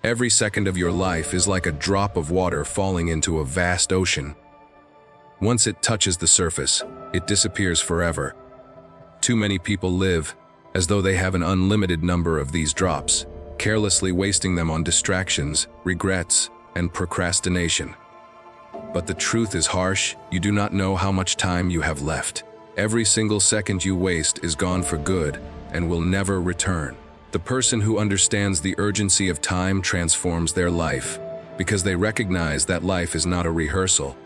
Every second of your life is like a drop of water falling into a vast ocean. Once it touches the surface, it disappears forever. Too many people live as though they have an unlimited number of these drops, carelessly wasting them on distractions, regrets, and procrastination. But the truth is harsh. You do not know how much time you have left. Every single second you waste is gone for good and will never return. The person who understands the urgency of time transforms their life because they recognize that life is not a rehearsal.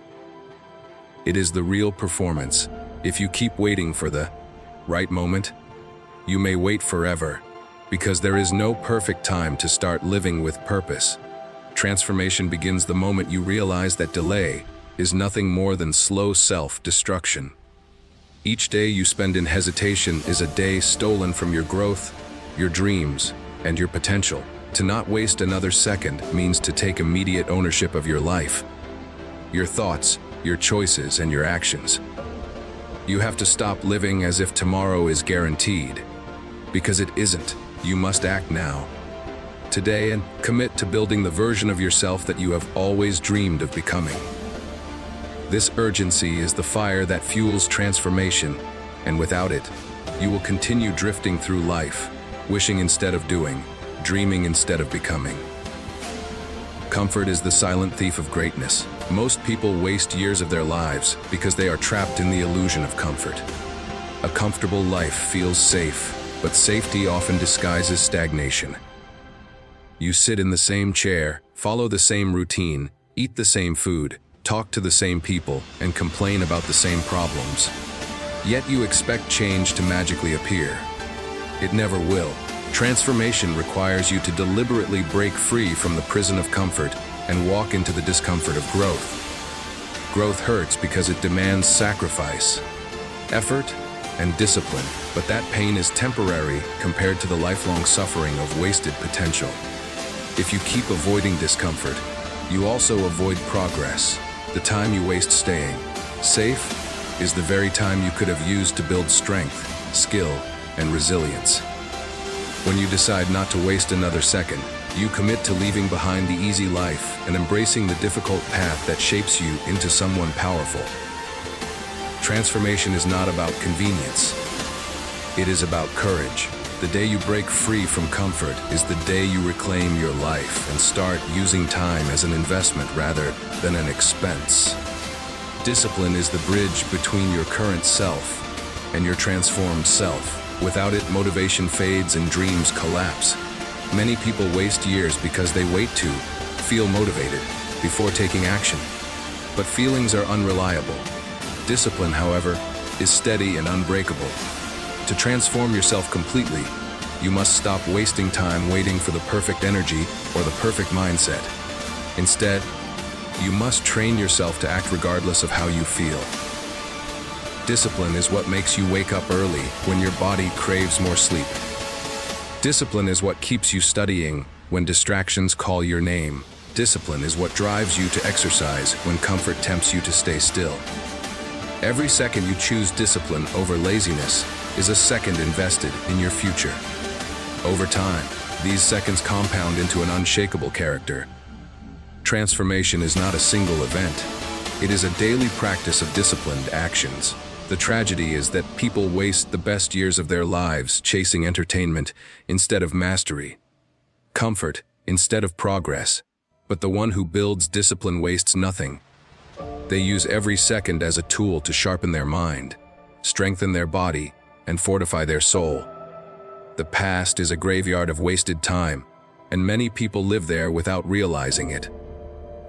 It is the real performance. If you keep waiting for the right moment, you may wait forever, because there is no perfect time to start living with purpose. Transformation begins the moment you realize that delay is nothing more than slow self-destruction. Each day you spend in hesitation is a day stolen from your growth, your dreams, and your potential. To not waste another second means to take immediate ownership of your life, your thoughts, your choices, and your actions. You have to stop living as if tomorrow is guaranteed, because it isn't. You must act now, today, and commit to building the version of yourself that you have always dreamed of becoming. This urgency is the fire that fuels transformation, and without it, you will continue drifting through life, wishing instead of doing, dreaming instead of becoming. Comfort is the silent thief of greatness. Most people waste years of their lives because they are trapped in the illusion of comfort. A comfortable life feels safe, but safety often disguises stagnation. You sit in the same chair, follow the same routine, eat the same food, talk to the same people, and complain about the same problems. Yet you expect change to magically appear. It never will. Transformation requires you to deliberately break free from the prison of comfort and walk into the discomfort of growth. Growth hurts because it demands sacrifice, effort, and discipline, but that pain is temporary compared to the lifelong suffering of wasted potential. If you keep avoiding discomfort, you also avoid progress. The time you waste staying safe is the very time you could have used to build strength, skill, and resilience. When you decide not to waste another second, you commit to leaving behind the easy life and embracing the difficult path that shapes you into someone powerful. Transformation is not about convenience. It is about courage. The day you break free from comfort is the day you reclaim your life and start using time as an investment rather than an expense. Discipline is the bridge between your current self and your transformed self. Without it, motivation fades and dreams collapse. Many people waste years because they wait to feel motivated before taking action. But feelings are unreliable. Discipline, however, is steady and unbreakable. To transform yourself completely, you must stop wasting time waiting for the perfect energy or the perfect mindset. Instead, you must train yourself to act regardless of how you feel. Discipline is what makes you wake up early when your body craves more sleep. Discipline is what keeps you studying when distractions call your name. Discipline is what drives you to exercise when comfort tempts you to stay still. Every second you choose discipline over laziness is a second invested in your future. Over time, these seconds compound into an unshakable character. Transformation is not a single event. It is a daily practice of disciplined actions. The tragedy is that people waste the best years of their lives chasing entertainment instead of mastery, comfort instead of progress. But the one who builds discipline wastes nothing. They use every second as a tool to sharpen their mind, strengthen their body, and fortify their soul. The past is a graveyard of wasted time, and many people live there without realizing it.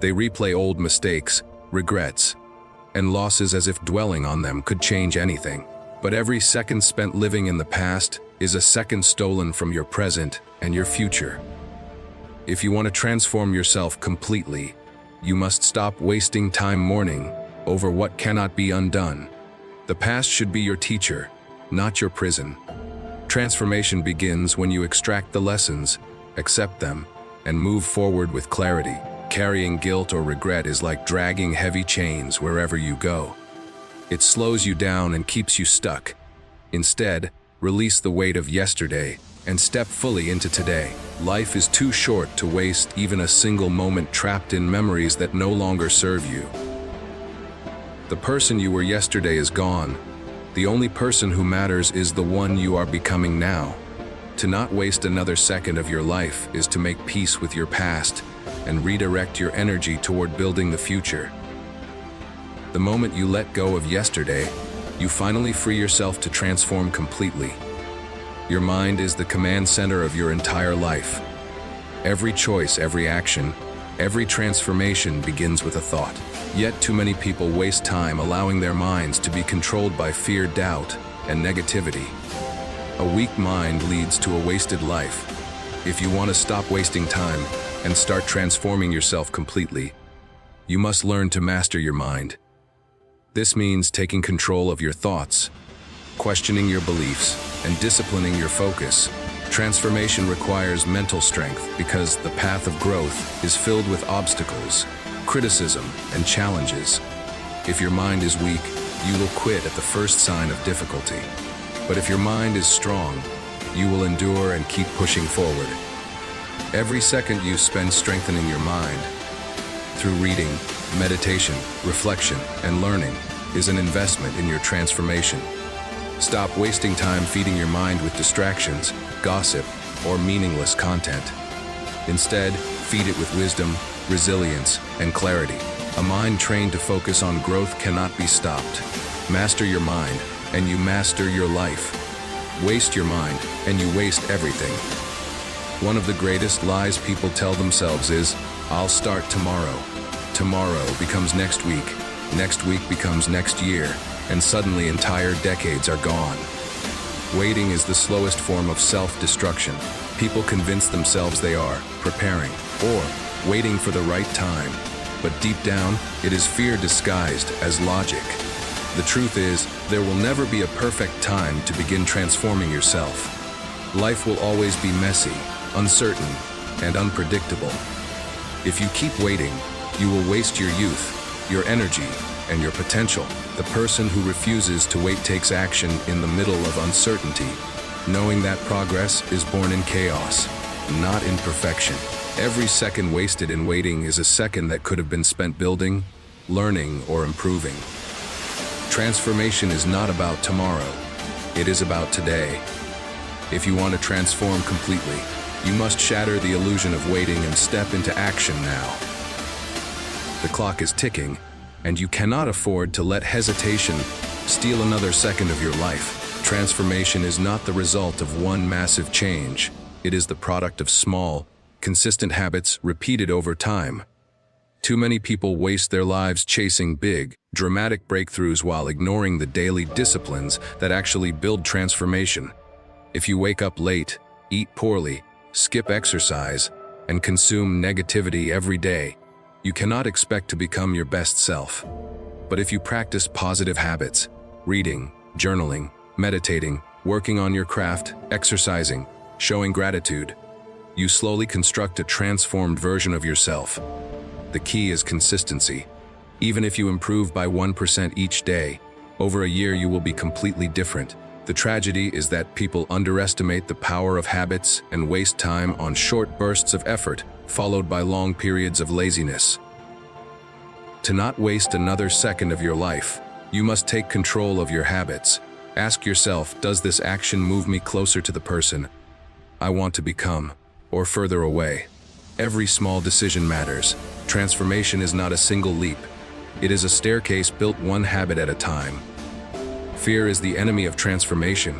They replay old mistakes, regrets, and losses as if dwelling on them could change anything. But every second spent living in the past is a second stolen from your present and your future. If you want to transform yourself completely, you must stop wasting time mourning over what cannot be undone. The past should be your teacher, not your prison. Transformation begins when you extract the lessons, accept them, and move forward with clarity. Carrying guilt or regret is like dragging heavy chains wherever you go. It slows you down and keeps you stuck. Instead, release the weight of yesterday and step fully into today. Life is too short to waste even a single moment trapped in memories that no longer serve you. The person you were yesterday is gone. The only person who matters is the one you are becoming now. To not waste another second of your life is to make peace with your past and redirect your energy toward building the future. The moment you let go of yesterday, you finally free yourself to transform completely. Your mind is the command center of your entire life. Every choice, every action, every transformation begins with a thought. Yet too many people waste time allowing their minds to be controlled by fear, doubt, and negativity. A weak mind leads to a wasted life. If you want to stop wasting time and start transforming yourself completely, you must learn to master your mind. This means taking control of your thoughts, questioning your beliefs, and disciplining your focus. Transformation requires mental strength because the path of growth is filled with obstacles, criticism, and challenges. If your mind is weak, you will quit at the first sign of difficulty. But if your mind is strong, you will endure and keep pushing forward. Every second you spend strengthening your mind through reading, meditation, reflection, and learning is an investment in your transformation. Stop wasting time feeding your mind with distractions, gossip, or meaningless content. Instead, feed it with wisdom, resilience, and clarity. A mind trained to focus on growth cannot be stopped. Master your mind, and you master your life. Waste your mind, and you waste everything. One of the greatest lies people tell themselves is, "I'll start tomorrow." Tomorrow becomes next week becomes next year, and suddenly entire decades are gone. Waiting is the slowest form of self-destruction. People convince themselves they are preparing or waiting for the right time, but deep down, it is fear disguised as logic. The truth is, there will never be a perfect time to begin transforming yourself. Life will always be messy, uncertain, and unpredictable. If you keep waiting, you will waste your youth, your energy, and your potential. The person who refuses to wait takes action in the middle of uncertainty, knowing that progress is born in chaos, not in perfection. Every second wasted in waiting is a second that could have been spent building, learning, or improving. Transformation is not about tomorrow. It is about today. If you want to transform completely, you must shatter the illusion of waiting and step into action now. The clock is ticking, and you cannot afford to let hesitation steal another second of your life. Transformation is not the result of one massive change. It is the product of small, consistent habits repeated over time. Too many people waste their lives chasing big, dramatic breakthroughs while ignoring the daily disciplines that actually build transformation. If you wake up late, eat poorly, skip exercise, and consume negativity every day, you cannot expect to become your best self. But if you practice positive habits, reading, journaling, meditating, working on your craft, exercising, showing gratitude, you slowly construct a transformed version of yourself. The key is consistency. Even if you improve by 1% each day, over a year you will be completely different. The tragedy is that people underestimate the power of habits and waste time on short bursts of effort, followed by long periods of laziness. To not waste another second of your life, you must take control of your habits. Ask yourself, does this action move me closer to the person I want to become, or further away? Every small decision matters. Transformation is not a single leap. It is a staircase built one habit at a time. Fear is the enemy of transformation.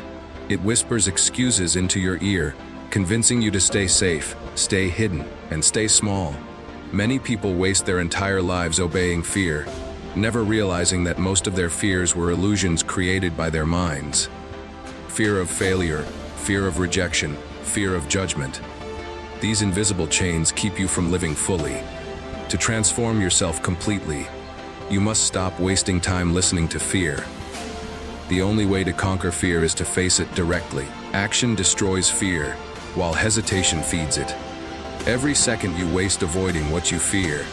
It whispers excuses into your ear, convincing you to stay safe, stay hidden, and stay small. Many people waste their entire lives obeying fear, never realizing that most of their fears were illusions created by their minds. Fear of failure, fear of rejection, fear of judgment. These invisible chains keep you from living fully. To transform yourself completely, you must stop wasting time listening to fear. The only way to conquer fear is to face it directly. Action destroys fear, while hesitation feeds it. Every second you waste avoiding what you fear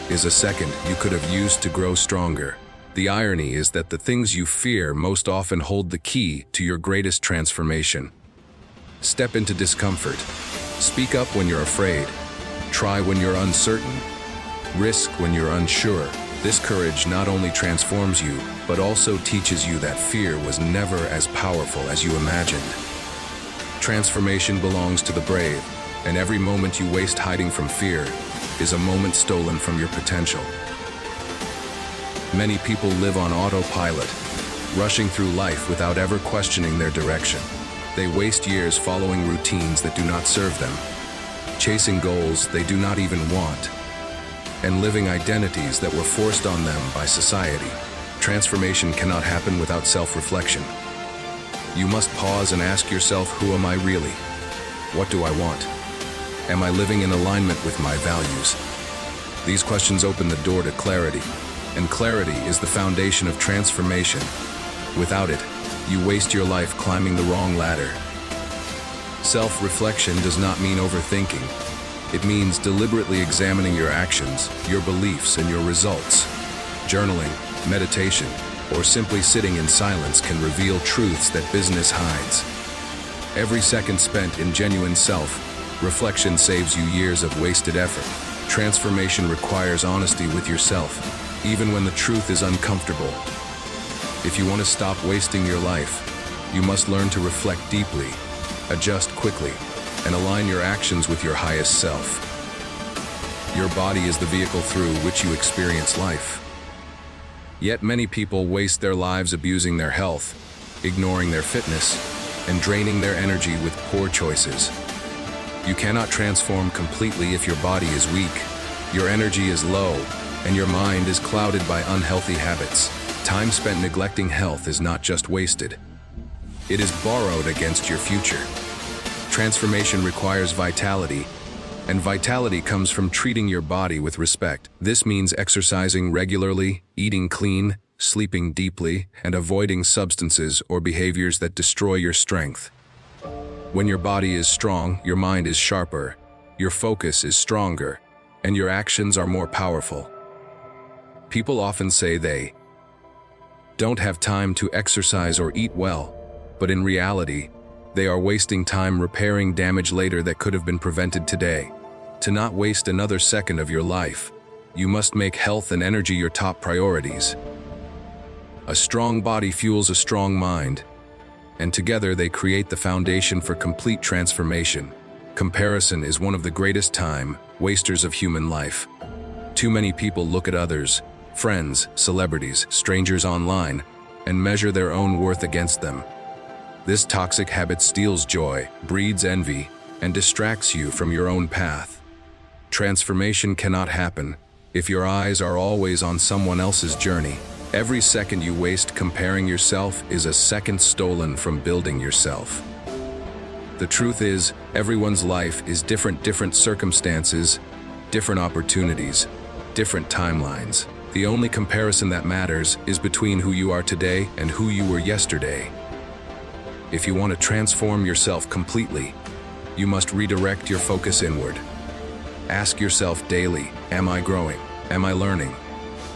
is a second you could have used to grow stronger. The irony is that the things you fear most often hold the key to your greatest transformation. Step into discomfort. Speak up when you're afraid. Try when you're uncertain. Risk when you're unsure. This courage not only transforms you, but also teaches you that fear was never as powerful as you imagined. Transformation belongs to the brave, and every moment you waste hiding from fear is a moment stolen from your potential. Many people live on autopilot, rushing through life without ever questioning their direction. They waste years following routines that do not serve them, chasing goals they do not even want, and living identities that were forced on them by society. Transformation cannot happen without self-reflection. You must pause and ask yourself, who am I really? What do I want? Am I living in alignment with my values? These questions open the door to clarity, and clarity is the foundation of transformation. Without it, you waste your life climbing the wrong ladder. Self-reflection does not mean overthinking. It means deliberately examining your actions, your beliefs, and your results. Journaling, meditation, or simply sitting in silence can reveal truths that business hides. Every second spent in genuine self-reflection saves you years of wasted effort. Transformation requires honesty with yourself, even when the truth is uncomfortable. If you want to stop wasting your life, you must learn to reflect deeply, adjust quickly, and align your actions with your highest self. Your body is the vehicle through which you experience life. Yet many people waste their lives abusing their health, ignoring their fitness, and draining their energy with poor choices. You cannot transform completely if your body is weak, your energy is low, and your mind is clouded by unhealthy habits. Time spent neglecting health is not just wasted. It is borrowed against your future. Transformation requires vitality, and vitality comes from treating your body with respect. This means exercising regularly, eating clean, sleeping deeply, and avoiding substances or behaviors that destroy your strength. When your body is strong, your mind is sharper, your focus is stronger, and your actions are more powerful. People often say they don't have time to exercise or eat well, but in reality, they are wasting time repairing damage later that could have been prevented today. To not waste another second of your life, you must make health and energy your top priorities. A strong body fuels a strong mind, and together they create the foundation for complete transformation. Comparison is one of the greatest time wasters of human life. Too many people look at others, friends, celebrities, strangers online, and measure their own worth against them. This toxic habit steals joy, breeds envy, and distracts you from your own path. Transformation cannot happen if your eyes are always on someone else's journey. Every second you waste comparing yourself is a second stolen from building yourself. The truth is, everyone's life is different circumstances, different opportunities, different timelines. The only comparison that matters is between who you are today and who you were yesterday. If you want to transform yourself completely, you must redirect your focus inward. Ask yourself daily, am I growing? Am I learning?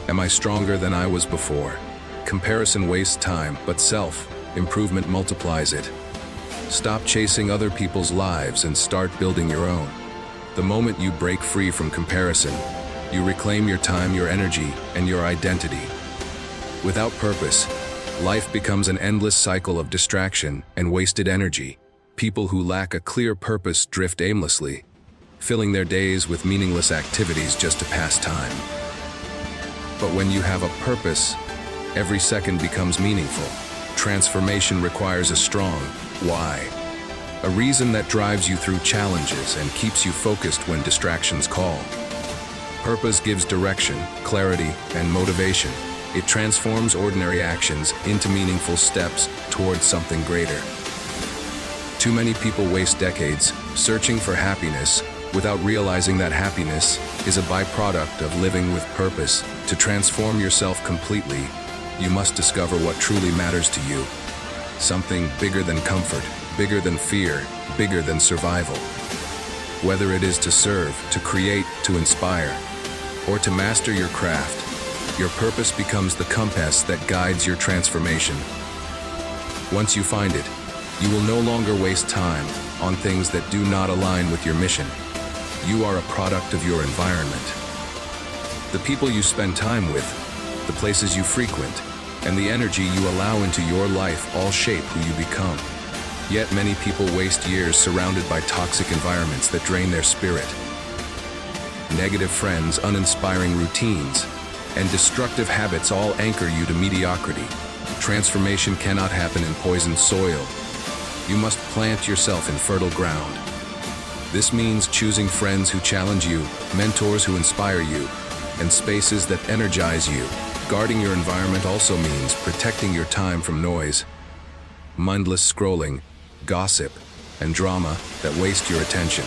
Am I stronger than I was before? Comparison wastes time, but self-improvement multiplies it. Stop chasing other people's lives and start building your own. The moment you break free from comparison, you reclaim your time, your energy, and your identity. Without purpose, life becomes an endless cycle of distraction and wasted energy. People who lack a clear purpose drift aimlessly, filling their days with meaningless activities just to pass time. But when you have a purpose, every second becomes meaningful. Transformation requires a strong why, a reason that drives you through challenges and keeps you focused when distractions call. Purpose gives direction, clarity, and motivation. It transforms ordinary actions into meaningful steps towards something greater. Too many people waste decades searching for happiness without realizing that happiness is a byproduct of living with purpose. To transform yourself completely, you must discover what truly matters to you. Something bigger than comfort, bigger than fear, bigger than survival. Whether it is to serve, to create, to inspire, or to master your craft, your purpose becomes the compass that guides your transformation. Once you find it, you will no longer waste time, on things that do not align with your mission. You are a product of your environment. The people you spend time with, the places you frequent, and the energy you allow into your life all shape who you become. Yet many people waste years surrounded by toxic environments that drain their spirit. Negative friends, uninspiring routines, and destructive habits all anchor you to mediocrity. Transformation cannot happen in poisoned soil. You must plant yourself in fertile ground. This means choosing friends who challenge you, mentors who inspire you, and spaces that energize you. Guarding your environment also means protecting your time from noise, mindless scrolling, gossip, and drama that waste your attention.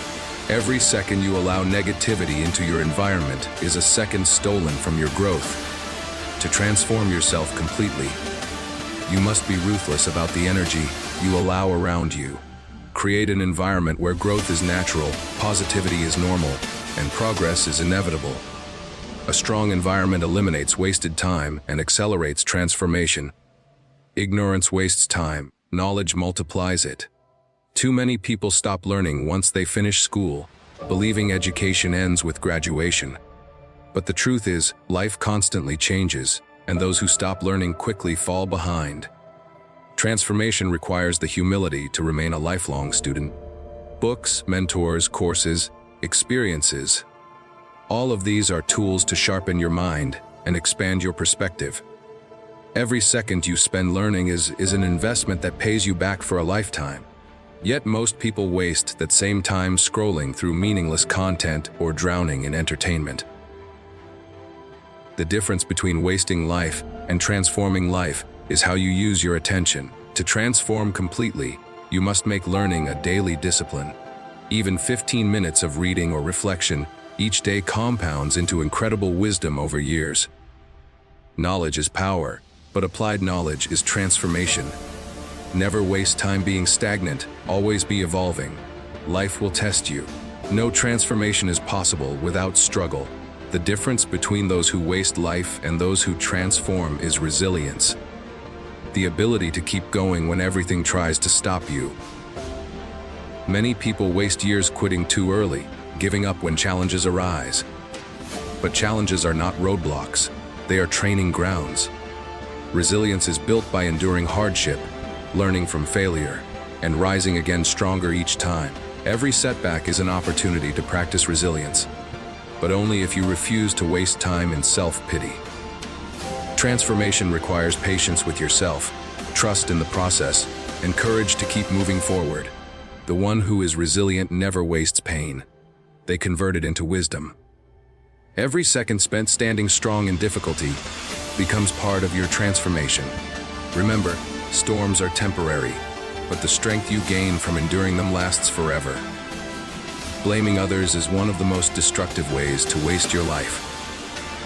Every second you allow negativity into your environment is a second stolen from your growth. To transform yourself completely, you must be ruthless about the energy you allow around you. Create an environment where growth is natural, positivity is normal, and progress is inevitable. A strong environment eliminates wasted time and accelerates transformation. Ignorance wastes time, knowledge multiplies it. Too many people stop learning once they finish school, believing education ends with graduation. But the truth is, life constantly changes, and those who stop learning quickly fall behind. Transformation requires the humility to remain a lifelong student. Books, mentors, courses, experiences. All of these are tools to sharpen your mind and expand your perspective. Every second you spend learning is an investment that pays you back for a lifetime. Yet most people waste that same time scrolling through meaningless content or drowning in entertainment. The difference between wasting life and transforming life is how you use your attention. To transform completely, you must make learning a daily discipline. Even 15 minutes of reading or reflection each day compounds into incredible wisdom over years. Knowledge is power, but applied knowledge is transformation. Never waste time being stagnant, always be evolving. Life will test you. No transformation is possible without struggle. The difference between those who waste life and those who transform is resilience. The ability to keep going when everything tries to stop you. Many people waste years quitting too early, giving up when challenges arise. But challenges are not roadblocks, they are training grounds. Resilience is built by enduring hardship, learning from failure, and rising again stronger each time. Every setback is an opportunity to practice resilience, but only if you refuse to waste time in self-pity. Transformation requires patience with yourself, trust in the process, and courage to keep moving forward. The one who is resilient never wastes pain. They convert it into wisdom. Every second spent standing strong in difficulty becomes part of your transformation. Remember, storms are temporary, but the strength you gain from enduring them lasts forever. Blaming others is one of the most destructive ways to waste your life.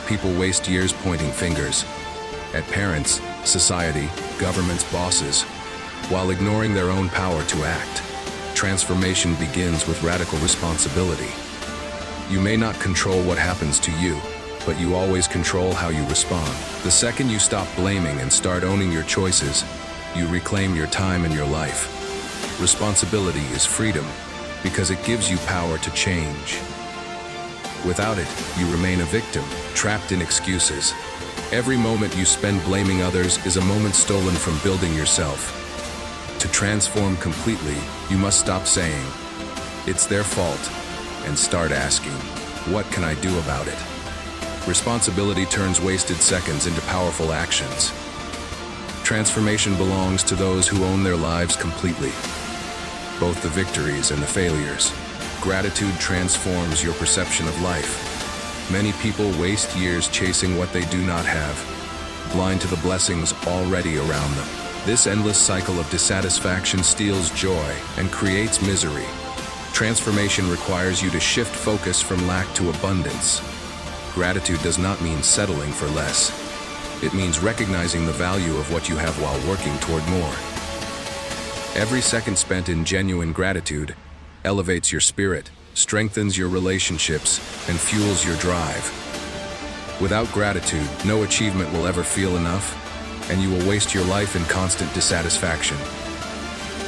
People waste years pointing fingers at parents, society, governments, bosses, while ignoring their own power to act. Transformation begins with radical responsibility. You may not control what happens to you, but you always control how you respond. The second you stop blaming and start owning your choices, you reclaim your time and your life. Responsibility is freedom, because it gives you power to change. Without it, you remain a victim, trapped in excuses. Every moment you spend blaming others is a moment stolen from building yourself. To transform completely, you must stop saying, "It's their fault," and start asking, "What can I do about it?" Responsibility turns wasted seconds into powerful actions. Transformation belongs to those who own their lives completely, both the victories and the failures. Gratitude transforms your perception of life. Many people waste years chasing what they do not have, blind to the blessings already around them. This endless cycle of dissatisfaction steals joy and creates misery. Transformation requires you to shift focus from lack to abundance. Gratitude does not mean settling for less. It means recognizing the value of what you have while working toward more. Every second spent in genuine gratitude elevates your spirit, strengthens your relationships, and fuels your drive. Without gratitude, no achievement will ever feel enough, and you will waste your life in constant dissatisfaction.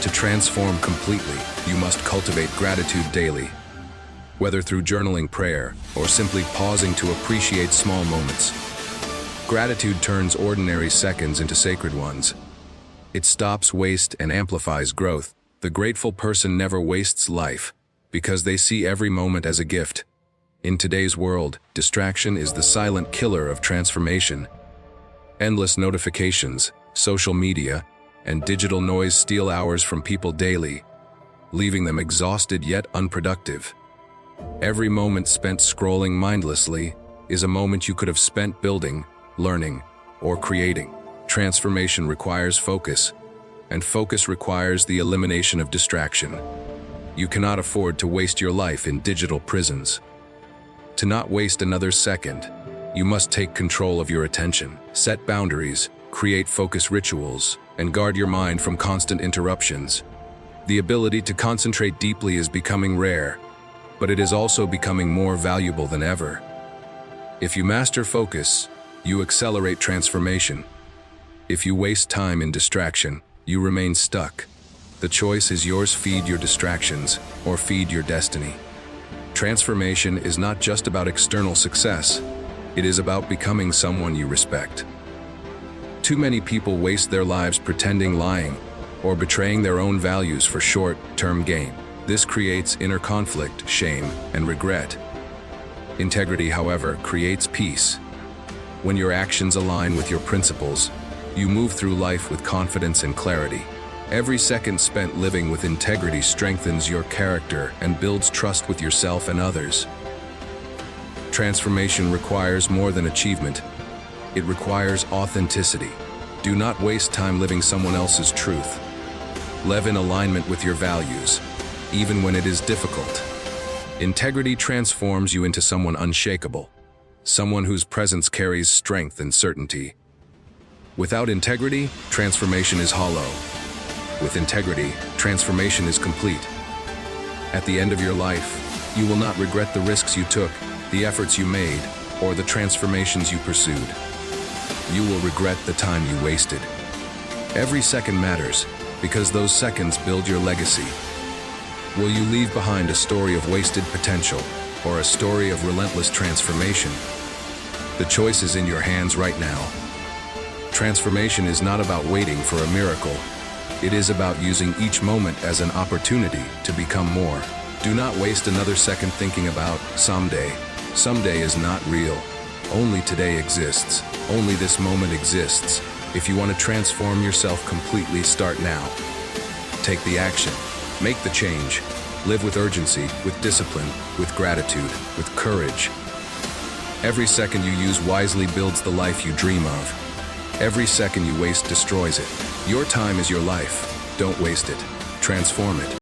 To transform completely, you must cultivate gratitude daily. Whether through journaling, prayer, or simply pausing to appreciate small moments. Gratitude turns ordinary seconds into sacred ones. It stops waste and amplifies growth. The grateful person never wastes life, because they see every moment as a gift. In today's world, distraction is the silent killer of transformation. Endless notifications, social media, and digital noise steal hours from people daily, leaving them exhausted yet unproductive. Every moment spent scrolling mindlessly is a moment you could have spent building, learning, or creating. Transformation requires focus, and focus requires the elimination of distraction. You cannot afford to waste your life in digital prisons. To not waste another second, you must take control of your attention, set boundaries, create focus rituals, and guard your mind from constant interruptions. The ability to concentrate deeply is becoming rare, but it is also becoming more valuable than ever. If you master focus, you accelerate transformation. If you waste time in distraction, you remain stuck. The choice is yours: feed your distractions or feed your destiny. Transformation is not just about external success. It is about becoming someone you respect. Too many people waste their lives pretending, lying, or betraying their own values for short-term gain. This creates inner conflict, shame, and regret. Integrity, however, creates peace. When your actions align with your principles, you move through life with confidence and clarity. Every second spent living with integrity strengthens your character and builds trust with yourself and others. Transformation requires more than achievement. It requires authenticity. Do not waste time living someone else's truth. Live in alignment with your values, even when it is difficult. Integrity transforms you into someone unshakable, someone whose presence carries strength and certainty. Without integrity, transformation is hollow. With integrity, transformation is complete. At the end of your life, you will not regret the risks you took, the efforts you made, or the transformations you pursued. You will regret the time you wasted. Every second matters, because those seconds build your legacy. Will you leave behind a story of wasted potential, or a story of relentless transformation? The choice is in your hands right now. Transformation is not about waiting for a miracle. It is about using each moment as an opportunity to become more. Do not waste another second thinking about someday. Someday is not real. Only today exists. Only this moment exists. If you want to transform yourself completely, start now. Take the action. Make the change. Live with urgency, with discipline, with gratitude, with courage. Every second you use wisely builds the life you dream of. Every second you waste destroys it. Your time is your life. Don't waste it. Transform it.